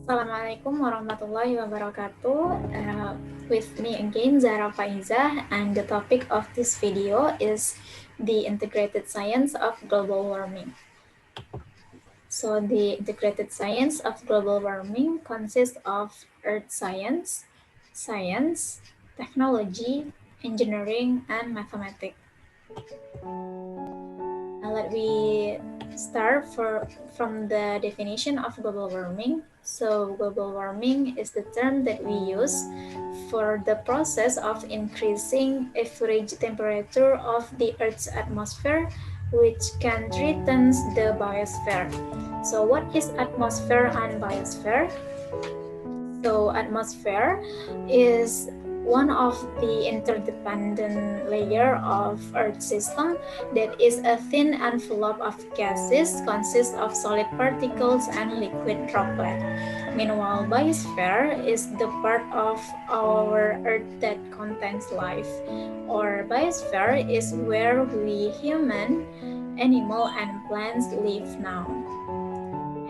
Assalamualaikum warahmatullahi wabarakatuh. With me again, Zahra Faizah, and the topic of this video is the integrated science of global warming. So, the integrated science of global warming consists of earth science, technology, engineering, and mathematics. Let me start from the definition of global warming. So, global warming is the term that we use for the process of increasing average temperature of the Earth's atmosphere, which can threaten the biosphere. So, what is atmosphere and biosphere? So, atmosphere is one of the interdependent layer of Earth system that is a thin envelope of gases consists of solid particles and liquid droplet. Meanwhile, biosphere is the part of our Earth that contains life. Or biosphere is where we human, animal, and plants live now.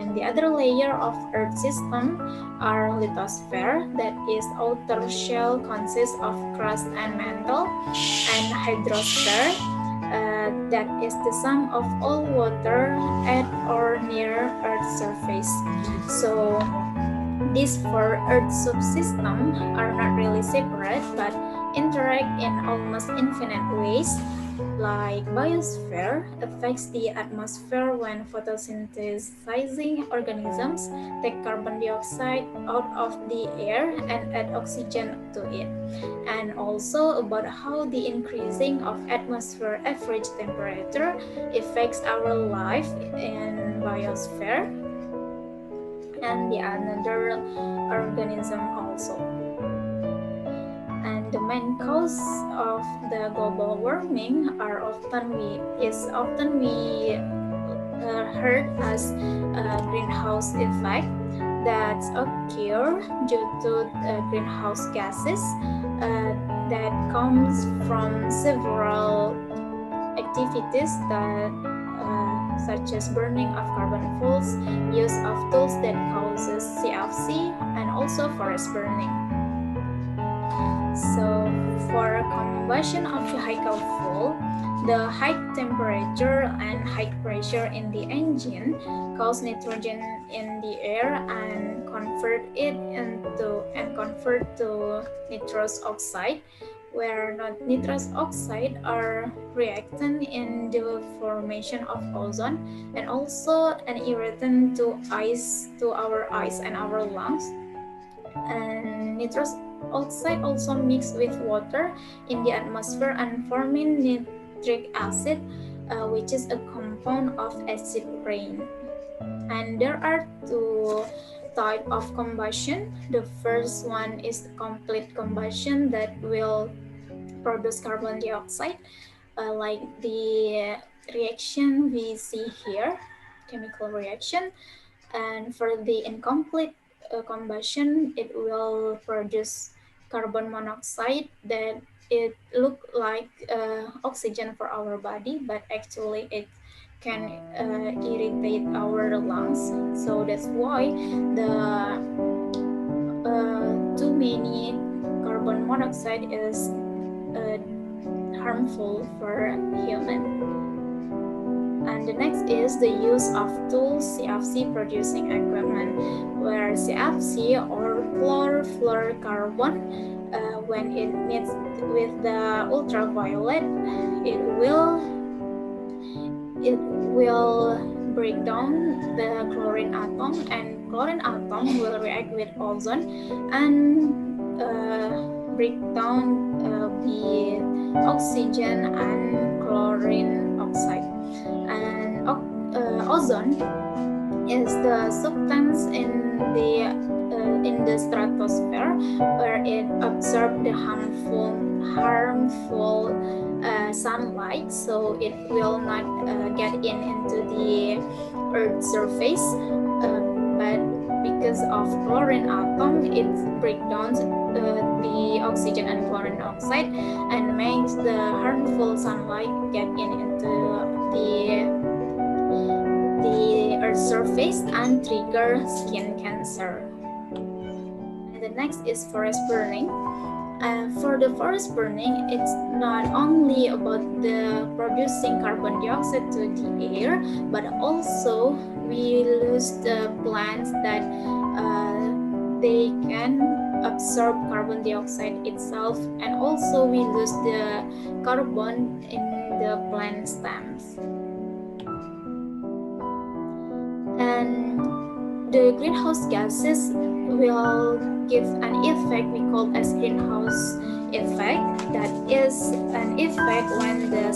And the other layer of Earth system are lithosphere, that is outer shell consists of crust and mantle, and hydrosphere, that is the sum of all water at or near Earth's surface. So these four Earth subsystems are not really separate but interact in almost infinite ways. Like biosphere affects the atmosphere when photosynthesizing organisms take carbon dioxide out of the air and add oxygen to it, and also about how the increasing of atmosphere average temperature affects our life in biosphere and the another organism also. And the main cause of the global warming is often heard as a greenhouse effect that occur due to greenhouse gases that comes from several activities that such as burning of carbon fuels, use of tools that causes CFC, and also forest burning. So for combustion of vehicle fuel, the high temperature and high pressure in the engine cause nitrogen in the air and convert to nitrous oxide, where nitrous oxide are reactant in the formation of ozone and also an irritant to our eyes and our lungs. And nitrous oxide also mixed with water in the atmosphere and forming nitric acid, which is a compound of acid rain. And there are two types of combustion. The first one is the complete combustion that will produce carbon dioxide, like the reaction we see here, chemical reaction. And for the incomplete combustion, it will produce carbon monoxide that it look like oxygen for our body, but actually it can irritate our lungs. So that's why the too many carbon monoxide is harmful for human. And the next is the use of tools CFC producing equipment, where CFC or chlorofluorocarbon, when it meets with the ultraviolet, it will break down the chlorine atom, and chlorine atom will react with ozone and break down the oxygen and chlorine oxide. And ozone is the substance in the stratosphere where it absorbs the harmful sunlight, so it will not get into the Earth's surface. But because of chlorine atom, it breaks down the oxygen and chlorine oxide and makes the harmful sunlight get into the Earth's surface and trigger skin cancer. the next is forest burning. For the forest burning, it's not only about the producing carbon dioxide to the air, but also we lose the plants that they can absorb carbon dioxide itself, and also we lose the carbon in the plant stems. And the greenhouse gases will give an effect we call as greenhouse effect. That is an effect when the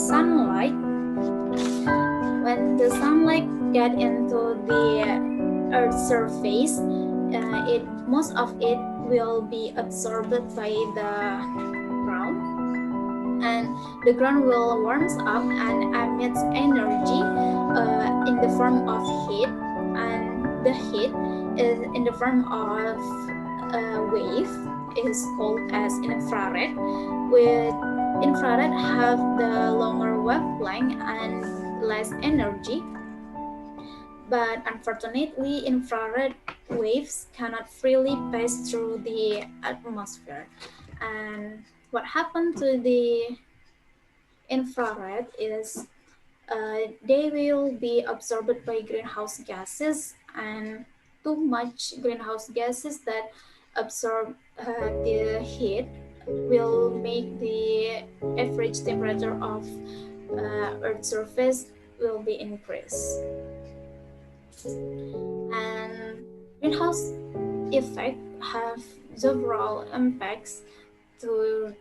sunlight get into the earth's surface, most of it will be absorbed by the ground, and the ground will warms up and emits energy in the form of heat, and the heat is in the form of a wave is called as infrared. With infrared have the longer wavelength and less energy, but unfortunately infrared waves cannot freely pass through the atmosphere. And what happened to the infrared is they will be absorbed by greenhouse gases, and too much greenhouse gases that absorb the heat will make the average temperature of Earth's surface will be increased. And greenhouse effect have several impacts to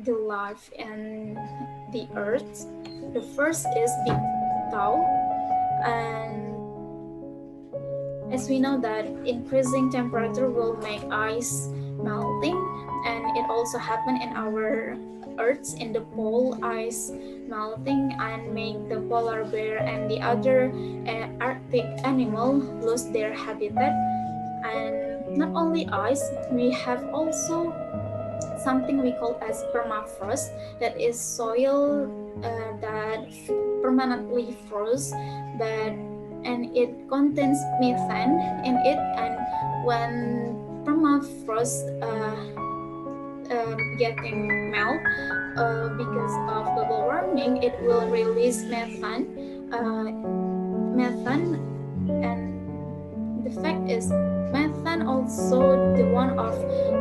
the life and the earth. The first is big thaw, and as we know that increasing temperature will make ice melting, and it also happen in our earth in the pole ice melting and make the polar bear and the other arctic animal lose their habitat. And not only ice, we have also something we call as permafrost, that is soil that permanently froze, but and it contains methane in it, and when permafrost getting melt because of global warming, it will release methane, methane and the fact is methane also the one of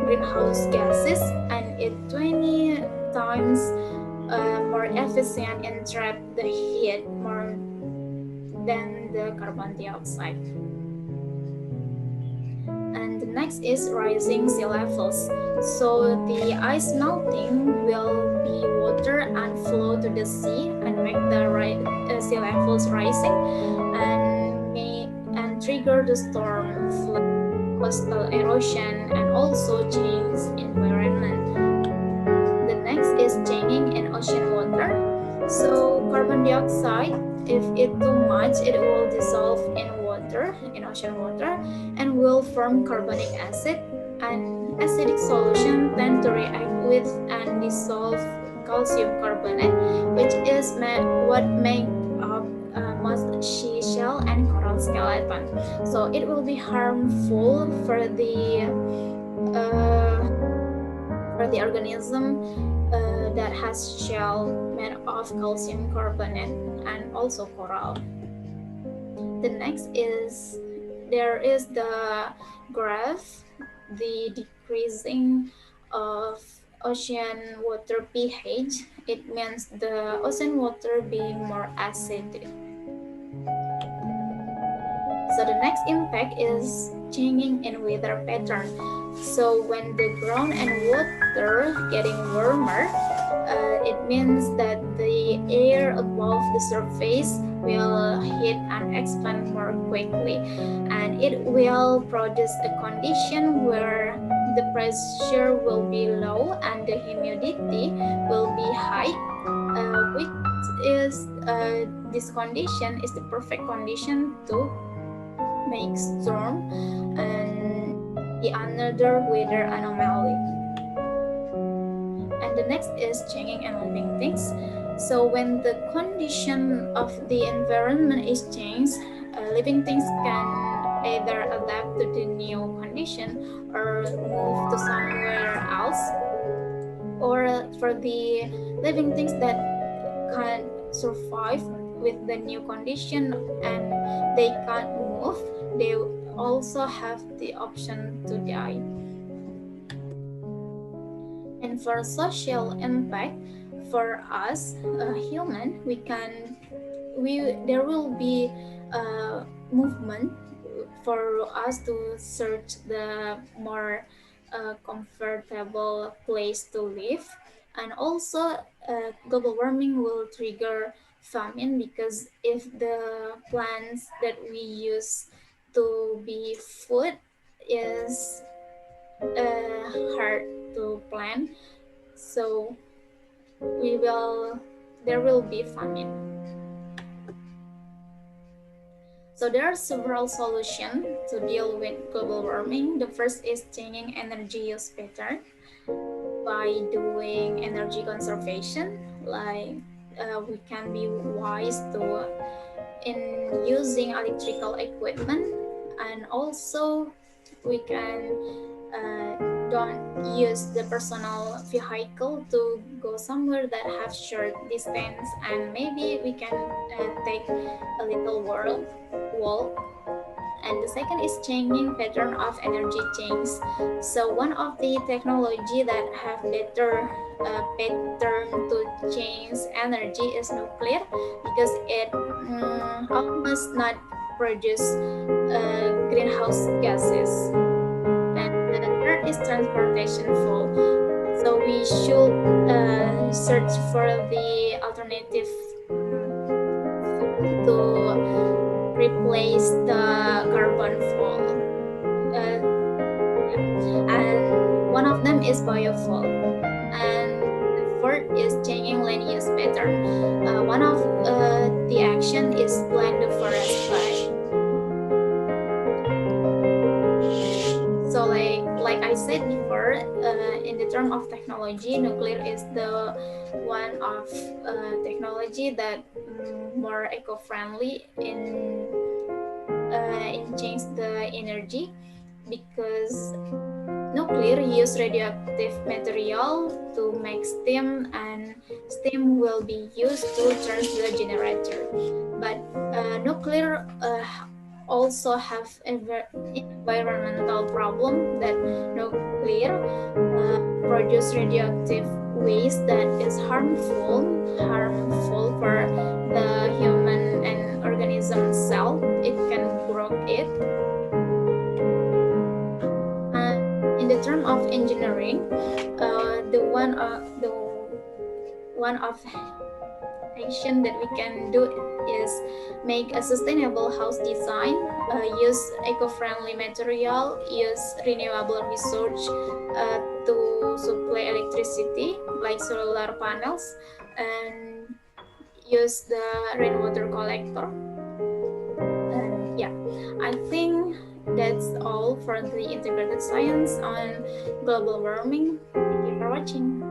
greenhouse gases, and it 20 times more efficient in trap the heat more than the carbon dioxide. And the next is rising sea levels. So the ice melting will be water and flow to the sea and make the sea levels rising, and trigger the storm, flood, coastal erosion, and also change environment. The next is changing in ocean water. So carbon dioxide, if it too much, it will dissolve in water, in ocean water, and will form carbonic acid. And acidic solution tend to react with and dissolve calcium carbonate, which is what make up most seashell and coral skeleton. So it will be harmful for the organism that has shell made of calcium carbonate and also coral. The next is there is the graph, the decreasing of ocean water pH. It means the ocean water being more acidic. So the next impact is changing in weather pattern. So when the ground and water getting warmer, it means that the air above the surface will heat and expand more quickly, and it will produce a condition where the pressure will be low and the humidity will be high, which is this condition is the perfect condition to make storm and the another weather anomaly. And the next is changing and living things. So when the condition of the environment is changed, living things can either adapt to the new condition or move to somewhere else, or for the living things that can survive with the new condition and they can't move, they also have the option to die. And for social impact, for us human, we there will be a movement for us to search the more comfortable place to live. And also global warming will trigger famine, because if the plants that we use to be food is hard to plant, so we will there will be famine. So there are several solutions to deal with global warming. The first is changing energy use pattern by doing energy conservation. Like we can be wise to in using electrical equipment, and also we can don't use the personal vehicle to go somewhere that have short distance, and maybe we can take a little walk. And the second is changing pattern of energy change. So one of the technology that have better pattern to change energy is nuclear, because it almost not produce greenhouse gases. And the third is transportation fuel. So we should search for the alternative to replace the carbon fuel. And one of them is biofuel. And the fourth is changing land use pattern. One of the action is plant the forest back. So like I said before, in the term of technology, nuclear is the one of technology that more eco-friendly in change the energy, because nuclear use radioactive material to make steam, and steam will be used to charge the generator. But nuclear also have environmental problem, that nuclear produce radioactive waste that is harmful for the human and organism cell. It can grow it. And in the term of engineering, the one of action that we can do is make a sustainable house design, use eco-friendly material, use renewable resource to supply electricity like solar panels, and use the rainwater collector. And yeah, I think that's all for the integrated science on global warming. Thank you for watching.